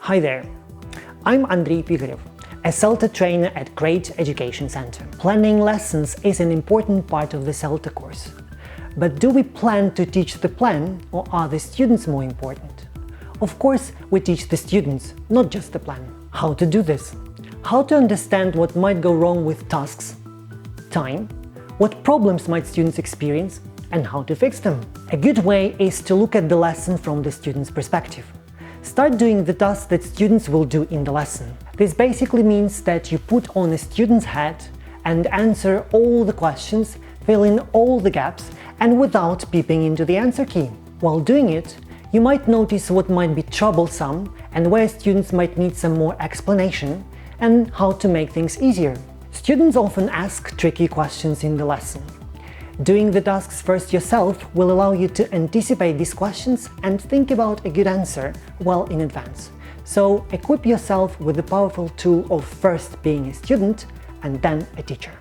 Hi there, I'm Andrii Pigariev, a Celta trainer at Great Education Center. Planning lessons is an important part of the Celta course. But do we plan to teach the plan, or are the students more important? Of course, we teach the students, not just the plan. How to do this? How to understand what might go wrong with tasks, time, what problems might students experience, and how to fix them. A good way is to look at the lesson from the student's perspective. Start doing the tasks that students will do in the lesson. This basically means that you put on a student's hat and answer all the questions, fill in all the gaps, and without peeping into the answer key. While doing it, you might notice what might be troublesome and where students might need some more explanation, and how to make things easier. Students often ask tricky questions in the lesson. Doing the tasks first yourself will allow you to anticipate these questions and think about a good answer well in advance. So equip yourself with the powerful tool of first being a student and then a teacher.